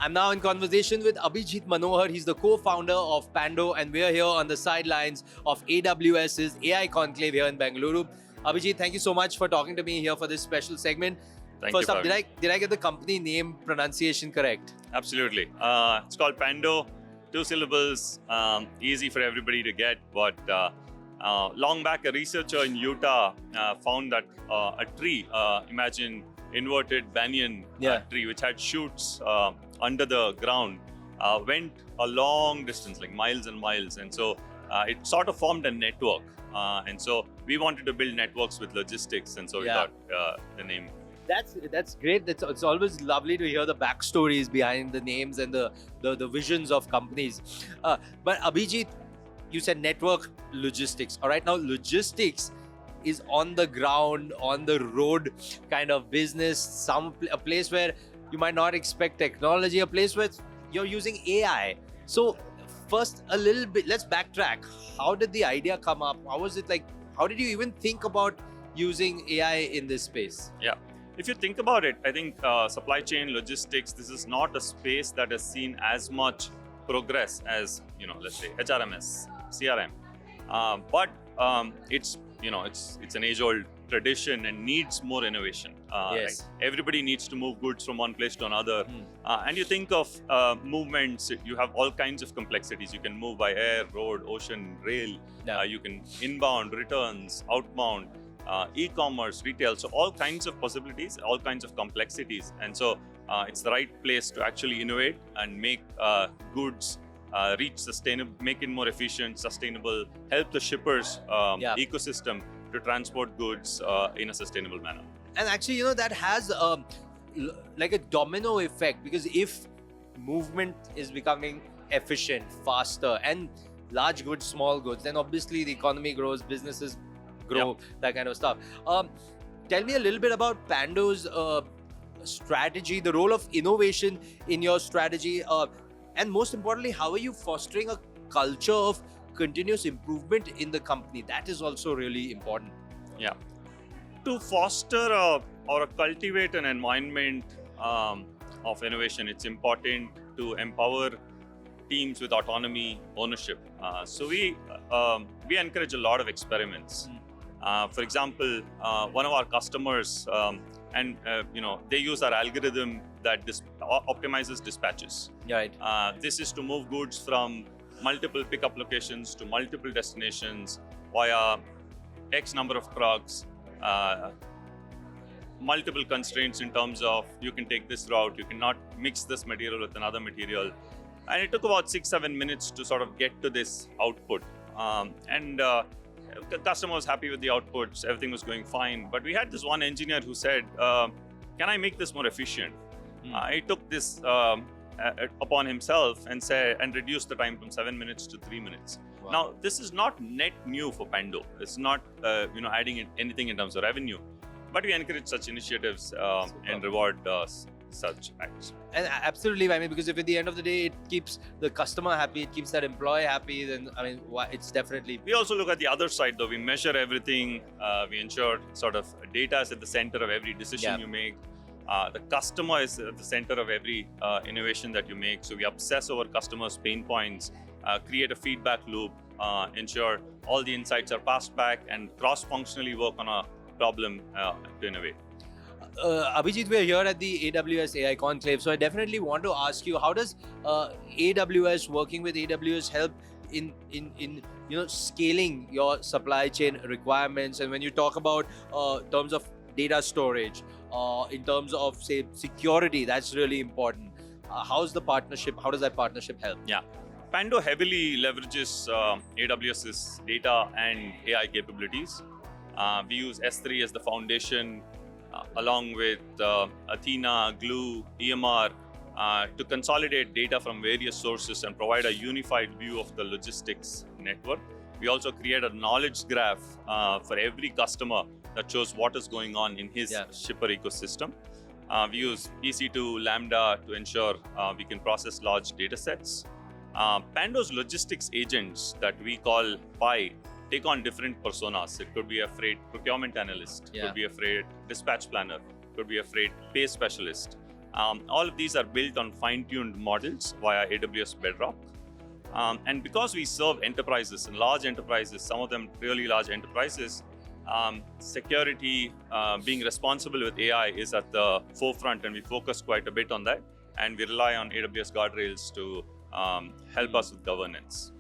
I'm now in conversation with Abhijeet Manohar. He's the co-founder of Pando, and we're here on the sidelines of AWS's AI Conclave here in Bengaluru. Abhijeet, thank you so much for talking to me here for this special segment. Thank First you. up, did I get the company name pronunciation correct? Absolutely. It's called Pando, 2 syllables, easy for everybody to get. But long back, a researcher in Utah found that a tree, imagine inverted banyan tree, which had shoots under the ground, went a long distance, like miles and miles. And so it sort of formed a network. And so we wanted to build networks with logistics. And so we got the name. That's great. It's always lovely to hear the backstories behind the names and the visions of companies. But Abhijeet, you said network logistics. All right, now logistics is on the ground, on the road kind of business. A place where you might not expect technology, a place where you're using AI. So first, a little bit, let's backtrack. How did the idea come up? How was it like? How did you even think about using AI in this space? Yeah. If you think about it, I think supply chain logistics, this is not a space that has seen as much progress as, let's say HRMS, CRM. But it's an age-old tradition and needs more innovation. Yes. Right? Everybody needs to move goods from one place to another. And you think of movements, you have all kinds of complexities. You can move by air, road, ocean, rail. You can inbound, returns, outbound. E-commerce, retail, so all kinds of possibilities, all kinds of complexities. And so it's the right place to actually innovate and make goods reach sustainable, make it more efficient, sustainable, help the shippers ecosystem to transport goods in a sustainable manner. And actually, that has like a domino effect, because if movement is becoming efficient, faster, and large goods, small goods, then obviously the economy grows, businesses grow, that kind of stuff. Tell me a little bit about Pando's strategy, the role of innovation in your strategy, and most importantly, how are you fostering a culture of continuous improvement in the company? That is also really important. Yeah. To foster or cultivate an environment of innovation, it's important to empower teams with autonomy, ownership. So we encourage a lot of experiments. For example, one of our customers, they use our algorithm that optimizes dispatches. Right. This is to move goods from multiple pickup locations to multiple destinations via X number of trucks. Multiple constraints in terms of you can take this route, you cannot mix this material with another material. And it took about 6-7 minutes to sort of get to this output. The customer was happy with the outputs, everything was going fine. But we had this one engineer who said, can I make this more efficient? He took this upon himself and reduced the time from 7 minutes to 3 minutes. Wow. Now, this is not net new for Pando. It's not adding anything in terms of revenue. But we encourage such initiatives and reward such acts. And absolutely, because if at the end of the day it keeps the customer happy, it keeps that employee happy, then it's definitely. We also look at the other side though. We measure everything. We ensure sort of data is at the center of every decision you make. The customer is at the center of every innovation that you make. So we obsess over customers' pain points, create a feedback loop, ensure all the insights are passed back, and cross-functionally work on a problem to innovate. Abhijeet, we're here at the AWS AI Conclave, so I definitely want to ask you, how does AWS, working with AWS, help in scaling your supply chain requirements? And when you talk about terms of data storage, in terms of say security, that's really important. How does that partnership help? Yeah, Pando heavily leverages AWS's data and AI capabilities. We use S3 as the foundation, along with Athena, Glue, EMR, to consolidate data from various sources and provide a unified view of the logistics network. We also create a knowledge graph for every customer that shows what is going on in his shipper ecosystem. We use EC2 Lambda to ensure we can process large data sets. Pando's logistics agents that we call PI take on different personas. It could be a freight procurement analyst, could be a freight dispatch planner, could be a freight pay specialist. All of these are built on fine-tuned models via AWS Bedrock. And because we serve enterprises and large enterprises, some of them really large enterprises, security, being responsible with AI is at the forefront, and we focus quite a bit on that. And we rely on AWS guardrails to help us with governance.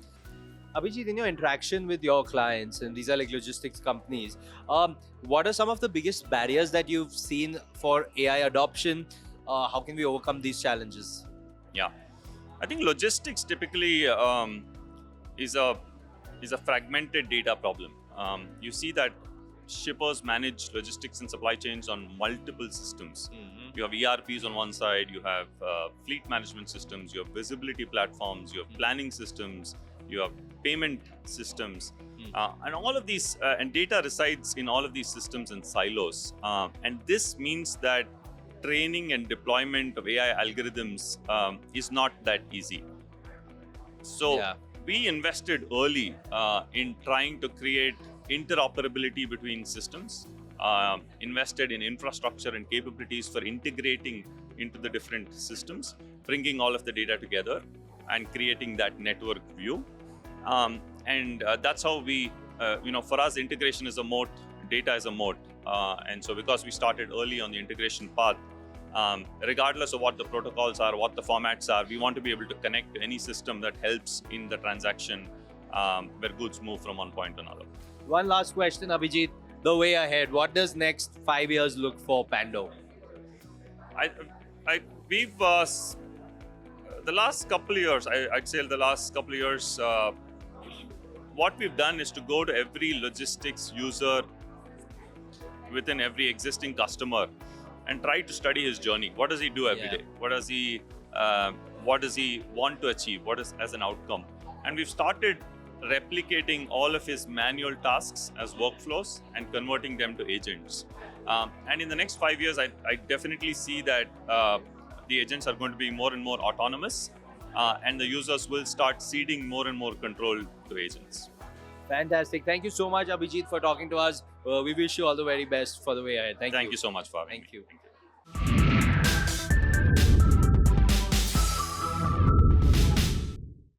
Abhijeet, in your interaction with your clients, and these are like logistics companies, what are some of the biggest barriers that you've seen for AI adoption? How can we overcome these challenges? Yeah, I think logistics typically is a fragmented data problem. You see that shippers manage logistics and supply chains on multiple systems. You have ERPs on one side, you have fleet management systems, you have visibility platforms, you have planning systems, you have payment systems, and all of these, and data resides in all of these systems in silos. And this means that training and deployment of AI algorithms is not that easy. So we invested early in trying to create interoperability between systems, invested in infrastructure and capabilities for integrating into the different systems, bringing all of the data together and creating that network view. And that's how we, for us, integration is a moat, data is a moat. And so because we started early on the integration path, regardless of what the protocols are, what the formats are, we want to be able to connect to any system that helps in the transaction where goods move from one point to another. One last question, Abhijeet. The way ahead, what does next 5 years look for Pando? We've the last couple of years, I'd say the last couple of years, what we've done is to go to every logistics user within every existing customer and try to study his journey. What does he do every day? What does he want to achieve? What is as an outcome? And we've started replicating all of his manual tasks as workflows and converting them to agents. And in the next 5 years, I definitely see that the agents are going to be more and more autonomous, and the users will start ceding more and more control to agents. Fantastic. Thank you so much, Abhijeet, for talking to us. We wish you all the very best for the way ahead. Thank you so much for having me. Thank you.